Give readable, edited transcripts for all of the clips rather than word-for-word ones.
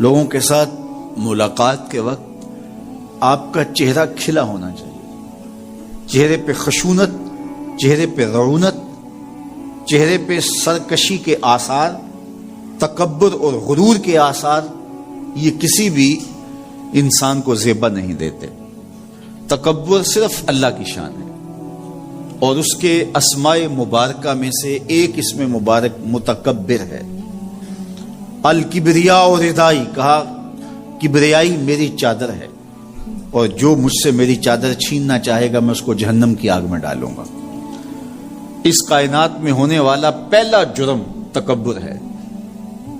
لوگوں کے ساتھ ملاقات کے وقت آپ کا چہرہ کھلا ہونا چاہیے، چہرے پہ خشونت، چہرے پہ رعونت، چہرے پہ سرکشی کے آثار، تکبر اور غرور کے آثار، یہ کسی بھی انسان کو زیبا نہیں دیتے۔ تکبر صرف اللہ کی شان ہے، اور اس کے اسماء مبارکہ میں سے ایک اسم مبارک متکبر ہے۔ الکبریاء اور ردائی، کہا کبریائی میری چادر ہے، اور جو مجھ سے میری چادر چھیننا چاہے گا میں اس کو جہنم کی آگ میں ڈالوں گا۔ اس کائنات میں ہونے والا پہلا جرم تکبر ہے۔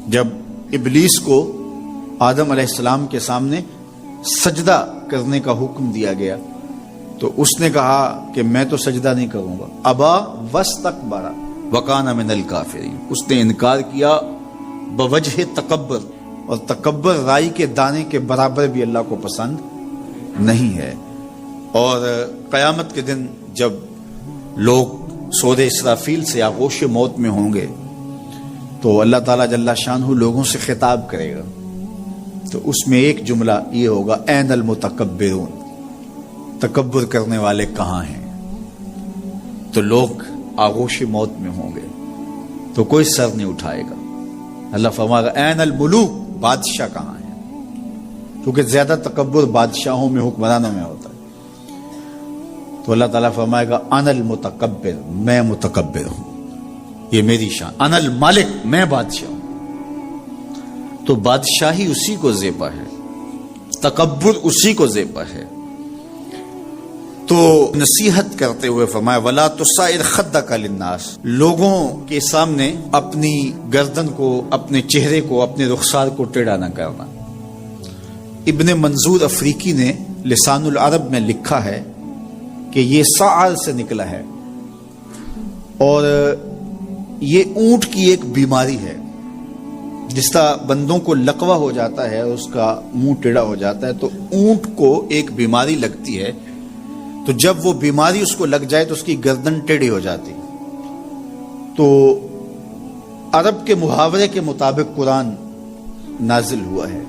جب ابلیس کو آدم علیہ السلام کے سامنے سجدہ کرنے کا حکم دیا گیا تو اس نے کہا کہ میں تو سجدہ نہیں کروں گا، ابا واستکبر وکان من الکافرین، اس نے انکار کیا بوجہ تکبر، اور تکبر رائی کے دانے کے برابر بھی اللہ کو پسند نہیں ہے۔ اور قیامت کے دن جب لوگ سور اسرافیل سے آغوش موت میں ہوں گے تو اللہ تعالیٰ جل شانہ لوگوں سے خطاب کرے گا، تو اس میں ایک جملہ یہ ہوگا، این المتکبرون، تکبر کرنے والے کہاں ہیں؟ تو لوگ آغوش موت میں ہوں گے تو کوئی سر نہیں اٹھائے گا۔ اللہ فرمائے گا این الملوک، بادشاہ کہاں ہیں؟ کیونکہ زیادہ تکبر بادشاہوں میں، حکمرانوں میں ہوتا ہے۔ تو اللہ تعالیٰ فرمائے گا انا المتکبر، میں متکبر ہوں، یہ میری شان، انا المالک، میں بادشاہ ہوں۔ تو بادشاہی اسی کو زیبا ہے، تکبر اسی کو زیبا ہے۔ تو نصیحت کرتے ہوئے فرمایا ولا تصائر خدک للناس، لوگوں کے سامنے اپنی گردن کو، اپنے چہرے کو، اپنے رخسار کو ٹیڑھا نہ کرنا۔ ابن منظور افریقی نے لسان العرب میں لکھا ہے کہ یہ سعر سے نکلا ہے، اور یہ اونٹ کی ایک بیماری ہے۔ جس طرح بندوں کو لقوہ ہو جاتا ہے، اس کا منہ ٹیڑھا ہو جاتا ہے، تو اونٹ کو ایک بیماری لگتی ہے، تو جب وہ بیماری اس کو لگ جائے تو اس کی گردن ٹیڑھی ہو جاتی۔ تو عرب کے محاورے کے مطابق قرآن نازل ہوا ہے،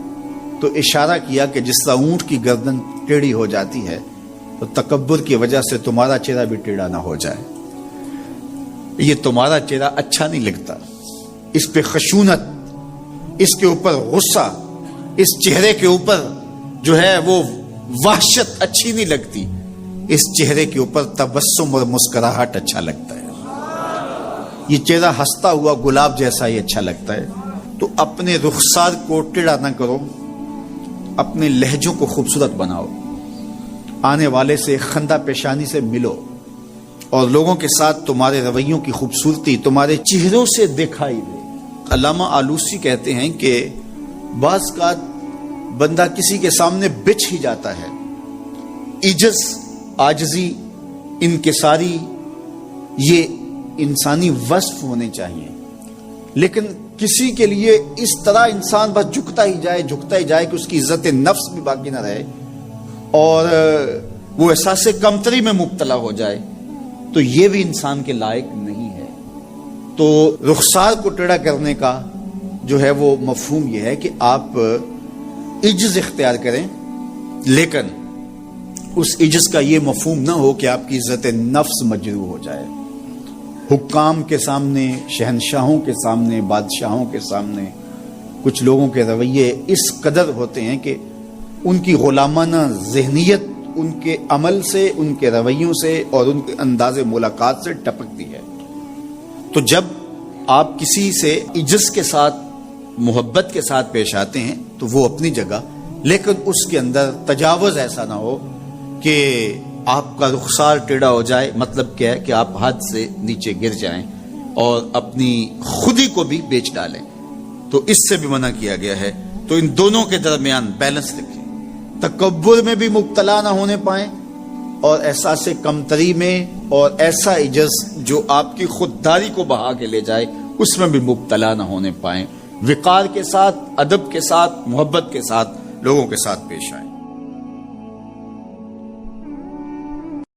تو اشارہ کیا کہ جس طرح اونٹ کی گردن ٹیڑھی ہو جاتی ہے تو تکبر کی وجہ سے تمہارا چہرہ بھی ٹیڑھا نہ ہو جائے۔ یہ تمہارا چہرہ اچھا نہیں لگتا، اس پہ خشونت، اس کے اوپر غصہ، اس چہرے کے اوپر جو ہے وہ وحشت اچھی نہیں لگتی، اس چہرے کے اوپر تبسم اور مسکراہٹ اچھا لگتا ہے۔ یہ چہرہ ہنستا ہوا گلاب جیسا ہی اچھا لگتا ہے۔ تو اپنے رخسار کو ٹیڑھا نہ کرو، اپنے لہجوں کو خوبصورت بناؤ، آنے والے سے خندہ پیشانی سے ملو، اور لوگوں کے ساتھ تمہارے رویوں کی خوبصورتی تمہارے چہروں سے دکھائی دے۔ علامہ آلوسی کہتے ہیں کہ بعض کا بندہ کسی کے سامنے بچ ہی جاتا ہے، عجز، عاجزی، انکساری، یہ انسانی وصف ہونے چاہیے، لیکن کسی کے لیے اس طرح انسان بس جھکتا ہی جائے کہ اس کی عزت نفس بھی باقی نہ رہے اور وہ احساس کمتری میں مبتلا ہو جائے، تو یہ بھی انسان کے لائق نہیں ہے۔ تو رخسار کو ٹیڑھا کرنے کا جو ہے وہ مفہوم یہ ہے کہ آپ عجز اختیار کریں، لیکن اس عجز کا یہ مفہوم نہ ہو کہ آپ کی عزت نفس مجروح ہو جائے۔ حکام کے سامنے، شہنشاہوں کے سامنے، بادشاہوں کے سامنے کچھ لوگوں کے رویے اس قدر ہوتے ہیں کہ ان کی غلامانہ ذہنیت ان کے عمل سے، ان کے رویوں سے اور ان کے انداز ملاقات سے ٹپکتی ہے۔ تو جب آپ کسی سے عجز کے ساتھ، محبت کے ساتھ پیش آتے ہیں تو وہ اپنی جگہ، لیکن اس کے اندر تجاوز ایسا نہ ہو کہ آپ کا رخسار ٹیڑھا ہو جائے۔ مطلب کیا ہے کہ آپ حد سے نیچے گر جائیں اور اپنی خودی کو بھی بیچ ڈالیں، تو اس سے بھی منع کیا گیا ہے۔ تو ان دونوں کے درمیان بیلنس رکھیں، تکبر میں بھی مبتلا نہ ہونے پائیں اور احساس کمتری میں، اور ایسا عجز جو آپ کی خودداری کو بہا کے لے جائے اس میں بھی مبتلا نہ ہونے پائیں۔ وقار کے ساتھ، ادب کے ساتھ، محبت کے ساتھ لوگوں کے ساتھ پیش آئیں۔